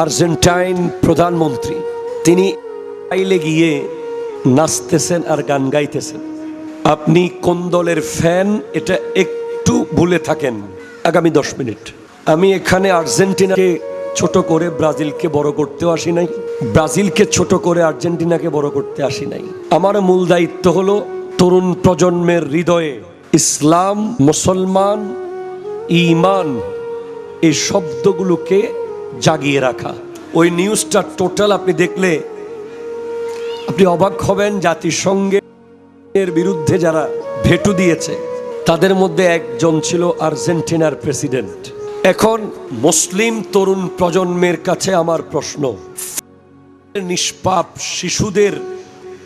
Argentine প্রধানমন্ত্রী, তিনি আইলে গিয়ে নাচতেছেন আর গান গাইতেছেন। আপনি কোন দলের ফ্যান এটা একটু ভুলে থাকেন আগামী 10 মিনিট। আমি এখানে আর্জেন্টিনাকে ছোট করে ব্রাজিলকে বড় করতেও আসি নাই, ব্রাজিলকে ছোট করে আর্জেন্টিনাকে বড় করতে আসি নাই। আমার মূল দায়িত্ব হলো তরুণ প্রজন্মের হৃদয়ে ইসলাম, মুসলমান, ঈমান এই শব্দগুলোকে জাগিয়ে রাখা। ওই নিউজটা টোটাল আপনি দেখলে আপনি অবাক হবেন। জাতিসংঘের বিরুদ্ধে যারা ভেটো দিয়েছে তাদের মধ্যে একজন ছিল আর্জেন্টিনার প্রেসিডেন্ট। এখন মুসলিম তরুণ প্রজন্মের কাছে আমার প্রশ্ন, নিষ্পাপ শিশুদের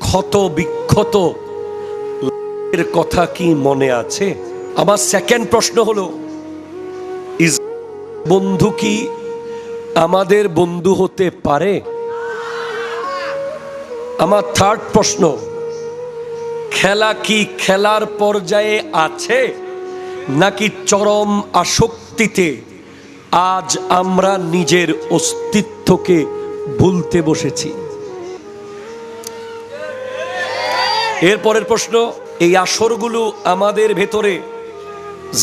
ক্ষত বিক্ষত এর কথা কি মনে আছে? আমার সেকেন্ড প্রশ্ন হলো, বন্ধু কি আমাদের বন্ধু হতে পারে? আমার থার্ড প্রশ্ন, খেলা কি খেলার পর্যায়ে আছে নাকি চরম আসক্তিতে আজ আমরা নিজের অস্তিত্বকে ভুলতে বসেছি? এরপরের প্রশ্ন, এই আসরগুলো আমাদের ভেতরে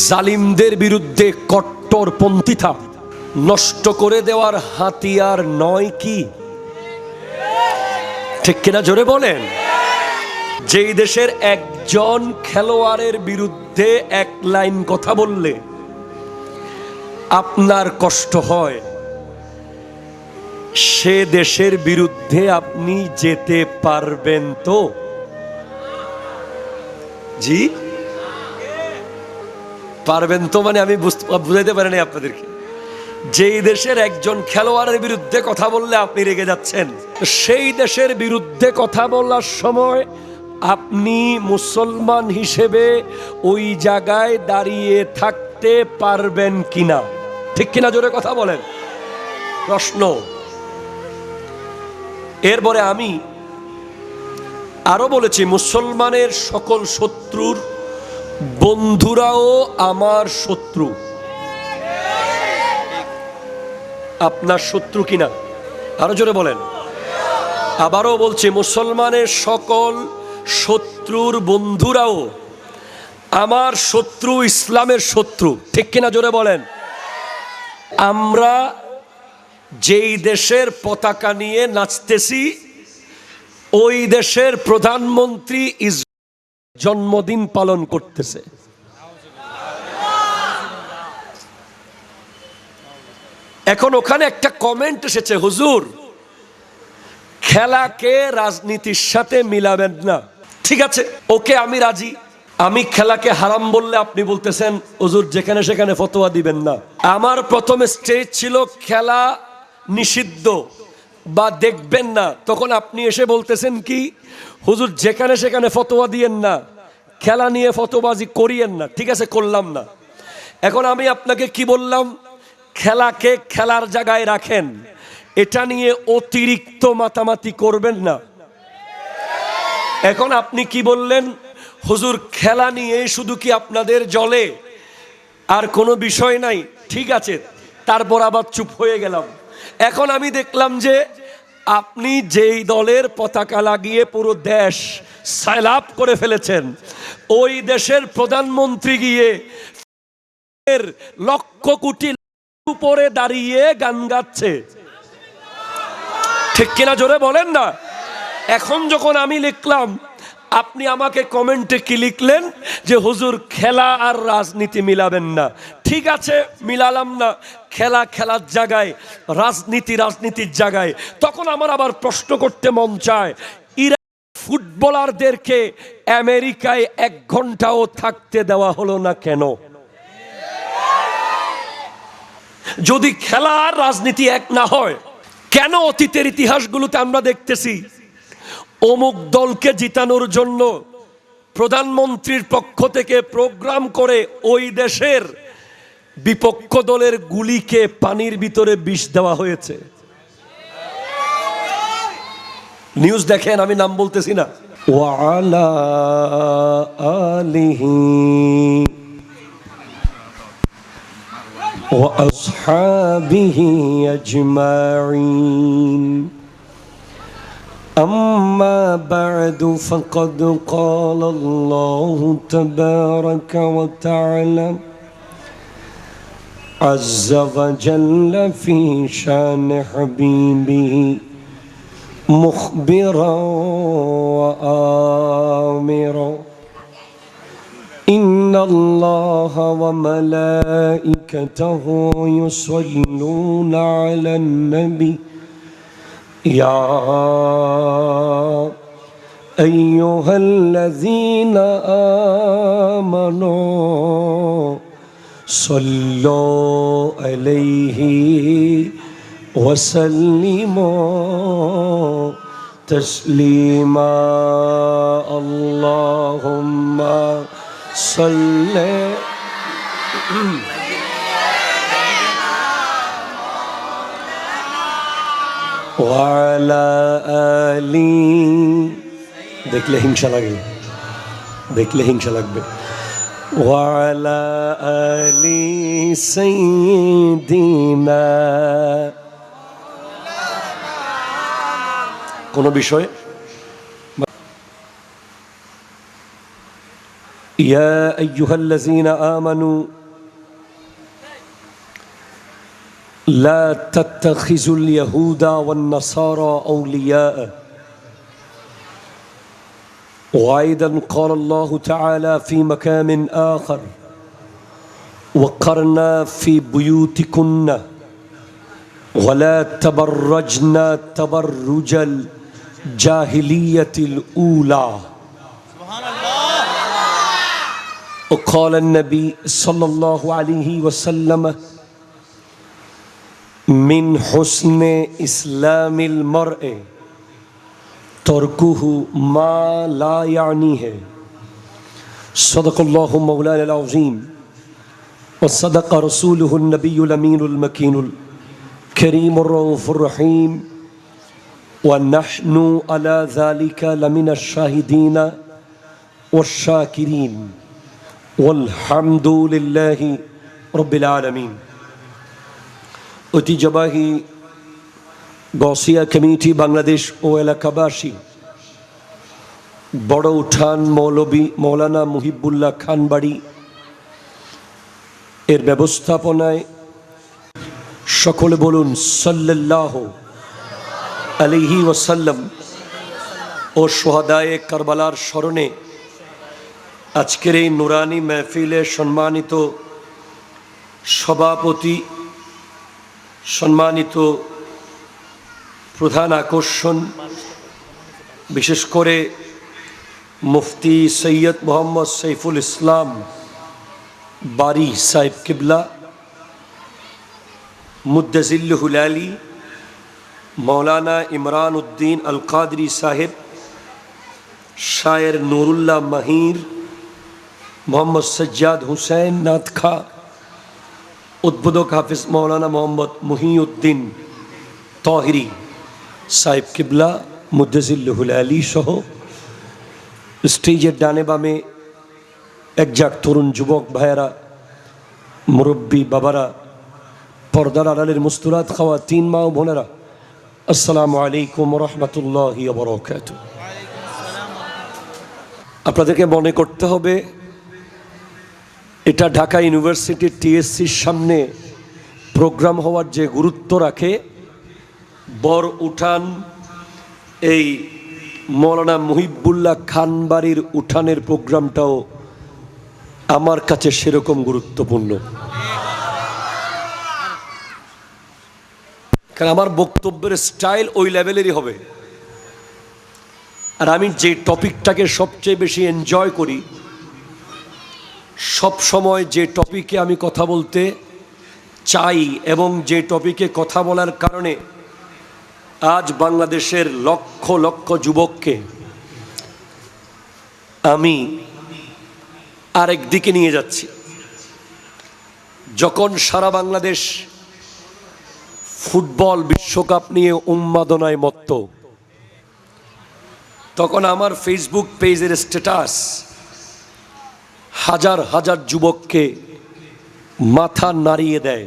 জালিমদের বিরুদ্ধে কট্টরপন্থীতা নষ্ট করে দেওয়ার হাতিয়ার নয় কি? ঠিক কিনা জোরে বলেন। যেই দেশের একজন খেলোয়াড়ের বিরুদ্ধে এক লাইন কথা বললে আপনার কষ্ট হয়, সে দেশের বিরুদ্ধে আপনি যেতে পারবেন তো? জি পারবেন তো, মানে আমি বুঝাইতে পারিনি আপনাদেরকে। যেই দেশের একজন খেলোয়াড়ের বিরুদ্ধে কথা বললে আপনি রেগে যাচ্ছেন, সেই দেশের বিরুদ্ধে কথা বলার সময় আপনি মুসলমান হিসেবে ওই জায়গায় দাঁড়িয়ে থাকতে পারবেন কিনা? ঠিক কিনা জোরে কথা বলেন। প্রশ্ন। এরপরে আমি আরো বলেছি, মুসলমানের সকল শত্রুর বন্ধুরাও আমার শত্রু। আপনার শত্রু কিনা? আরো জোরে বলেন। আবারও বলছি, মুসলমানের সকল শত্রুর বন্ধুরাও আমার শত্রু, ইসলামের শত্রু। ঠিক কিনা জোরে বলেন। আমরা যেই দেশের পতাকা নিয়ে নাচতেছি, ওই দেশের প্রধানমন্ত্রী জন্মদিন পালন করতেছে। এখন ওখানে একটা কমেন্ট এসেছে, হুজুর খেলাকে রাজনীতির সাথে মিলাবেন না। ঠিক আছে, ওকে, আমি রাজি। আমি খেলাকে হারাম বললে আপনি বলতেছেন হুজুর যেখানে সেখানে ফতোয়া দিবেন না। আমার প্রথম স্টেজ ছিল খেলা নিষিদ্ধ বা দেখবেন না, তখন আপনি এসে বলতেছেন কি হুজুর যেখানে সেখানে ফতোয়া দিয়েন না, খেলা নিয়ে ফতোয়াবাজি করিয়েন না। ঠিক আছে, করলাম না। এখন আমি আপনাকে কি বললাম? খেলাকে খেলার জায়গায় রাখেন, এটা নিয়ে অতিরিক্ত মাতামাতি করবেন না। এখন আপনি কি বললেন? হুজুর খেলা নিয়ে শুধু কি আপনাদের জলে আর কোনো বিষয় নাই? ঠিক আছে, তারপর আবার চুপ হয়ে গেলাম। এখন আমি দেখলাম যে আপনি যেই দলের পতাকা লাগিয়ে পুরো দেশ সাইলাপ করে ফেলেছেন, ওই দেশের প্রধানমন্ত্রী গিয়ে লক্ষ কোটি উপরে দাঁড়িয়ে গান গাচ্ছে। ঠিক কিনা জোরে বলেন না। এখন যখন আমি লিখলাম, আপনি আমাকে কমেন্টে কি লিখলেন যে হুজুর খেলা আর রাজনীতি মিলাবেন না। ঠিক আছে, মিলালাম না। খেলা খেলার জায়গায়, রাজনীতি রাজনীতির জায়গায়। তখন আমার আবার প্রশ্ন করতে মন চায়, ফুটবলারদেরকে আমেরিকায় 1 ঘন্টাও থাকতে দেওয়া হলো না কেন? যদি খেলা আর রাজনীতি এক না হয়, কেন অতীতের ইতিহাসগুলোতে আমরা দেখতেছি অমুক দলকে জিতানোর জন্য প্রধানমন্ত্রীর পক্ষ থেকে প্রোগ্রাম করে ওই দেশের বিপক্ষ দলের গুলিকে পানির ভিতরে বিষ দেওয়া হয়েছে? নিউজ দেখেন, আমি নাম বলতেছি না। ওয়ালা আলিহি وأصحابه أجمعين. أما بعد فقد قال الله تبارك وتعالى عز وجل في شان حبيبه مخبرا وآمرا إن الله وملائكته يصلون على النبي يا أيها الذين آمنوا صلوا عليه وسلموا تسليما اللهم صل وعلى آله দেখলে হিংসা লাগে وعلى آل سيدنا কোন বিষয় يا أيها الذين آمنوا لا تتخذوا اليهود والنصارى أولياء وأيضا قال الله تعالى في مكان آخر وقرنا في بيوتكن ولا تبرجن تبرج الجاهلية الأولى وقال النبي صلى الله عليه وسلم من حسن إسلام المرء تركه ما لا يعنيه صدق الله مولانا العظيم وصدق رسوله النبي الأمين المكين الكريم الرؤوف الرحيم ونحن على ذلك لمن الشاهدين والشاكرين والحمد لله رب العالمين. ঐতিহ্যবাহী গসিয়া কমিটি বাংলাদেশ ও এলাকাবাসী বড় উঠান মৌলভী মৌলানা মুহিবুল্লাহ খান বাড়ি এর ব্যবস্থাপনায় সকলে বলুন সাল্লাল্লাহু আলাইহি ওয়াসাল্লাম ও শুহাদায়ে কারবালার স্মরণে আজকের এই নুরানি মেহফিলে সম্মানিত সভাপতি, সম্মানিত প্রধান আকর্ষণ, বিশেষ করে মুফতি সৈয়দ মোহাম্মদ সাইফুল ইসলাম বারি সাহেব কিবলা, মুদ্দাজিল্লুহুল আলী, মৌলানা ইমরান উদ্দিন আল কাদরি সাহেব, শায়ের নুরুল্লাহ মাহির, মোহাম্মদ সজ্জাদ হুসেন নাথখা, উদ্বোধক হাফিজ মৌলানা মোহাম্মদ মুহিউদ্দিন তাহিরি সাহেব কিবলা মুদ্দাজিল্লুহুল আলী সহ স্টেজের ডানে বামে একজাক তরুণ যুবক ভাইয়েরা, মুরব্বী বাবারা, পর্দার আড়ালের মুস্তুরাত খাওয়া তিন মা ও বোনেরা, আসসালামু আলাইকুম রহমতুল্লাহি ওয়া বারাকাতুহু। আপনাদেরকে মনে করতে হবে এটা ঢাকা ইউনিভার্সিটির টিএসসির সামনে প্রোগ্রাম হওয়ার যে গুরুত্ব রাখে, বর উঠান এই মৌলানা মুহিবুল্লাহ খান বাড়ির উঠানের প্রোগ্রামটাও আমার কাছে সেরকম গুরুত্বপূর্ণ। কারণ আমার বক্তব্যের স্টাইল ওই লেভেলেরই হবে। আর আমি যে টপিকটাকে সবচেয়ে বেশি এনজয় করি, সব সময় যে টপিকে আমি কথা বলতে চাই এবং যে টপিকে কথা বলার কারণে আজ বাংলাদেশের লক্ষ লক্ষ যুবককে আমি আরেক দিকে নিয়ে যাচ্ছি। যখন সারা বাংলাদেশ ফুটবল বিশ্বকাপ নিয়ে উন্মাদনায় মত্ত, তখন আমার ফেসবুক পেজের স্ট্যাটাস হাজার হাজার যুবককে মাথা নাড়িয়ে দেয়।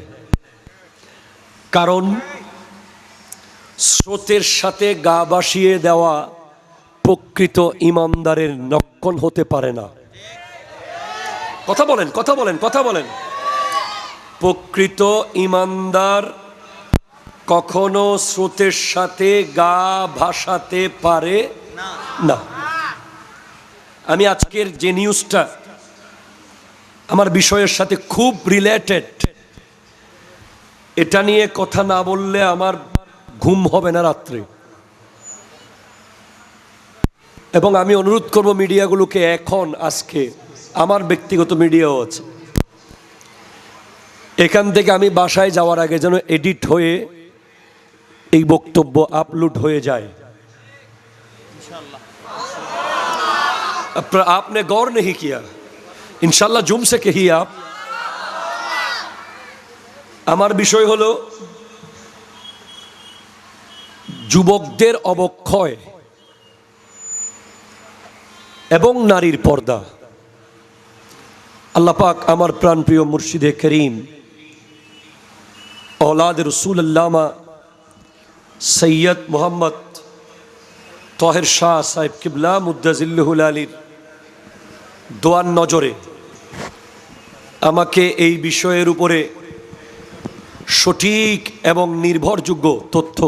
কারণ স্রোতের সাথে গা ভাসিয়ে দেওয়া প্রকৃত ইমানদারের লক্ষণ হতে পারে না। কথা বলেন, কথা বলেন, কথা বলেন। প্রকৃত ইমানদার কখনো স্রোতের সাথে গা ভাসাতে পারে না। আমি আজকের যে নিউজটা আমার বিষয়ের সাথে খুব রিলেটেড, এটা নিয়ে কথা না বললে আমার ঘুম হবে না রাত্রে। এবং আমি অনুরোধ করব মিডিয়াগুলোকে, এখন আজকে আমার ব্যক্তিগত মিডিয়াও আছে, এখান থেকে আমি বাসায় যাওয়ার আগে যেন এডিট হয়ে এই বক্তব্য আপলোড হয়ে যায়। आपने गौर नहीं किया, इंशाल्लाह जुम से कही आप। আমার বিষয় হলো যুবকদের অবক্ষয় এবং নারীর পর্দা। আল্লাহ পাক আমার প্রাণপ্রিয় মুর্শিদে করিম औलाद रसूल अल्लामा सैयद मोहम्मद তাহের শাহ সাহেব কিবলা মুদ্দাজিল্লুহুল আলীর দোয়ার নজরে আমাকে এই বিষয়ের উপরে সঠিক এবং নির্ভরযোগ্য তথ্য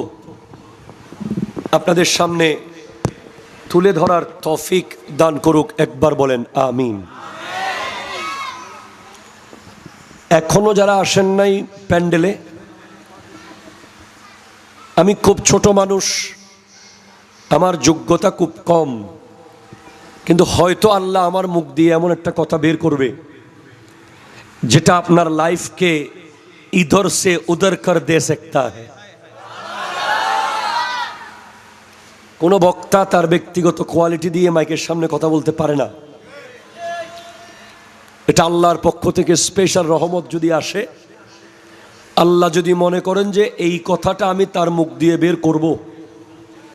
আপনাদের সামনে তুলে ধরার তৌফিক দান করুক। একবার বলেন আমিন। এখনো যারা আসেন নাই প্যান্ডেলে, আমি খুব ছোট মানুষ, আমার যোগ্যতা খুব কম, কিন্তু হয়তো আল্লাহ আমার মুখ দিয়ে এমন একটা কথা বের করবে যেটা আপনার লাইফকে ইধর সে উধর কর দে सकता है। কোনো বক্তা তার ব্যক্তিগত কোয়ালিটি দিয়ে মাইকের সামনে কথা বলতে পারে না। এটা আল্লাহর পক্ষ থেকে স্পেশাল রহমত যদি আসে, আল্লাহ যদি মনে করেন যে এই কথাটা আমি তার মুখ দিয়ে বের করব,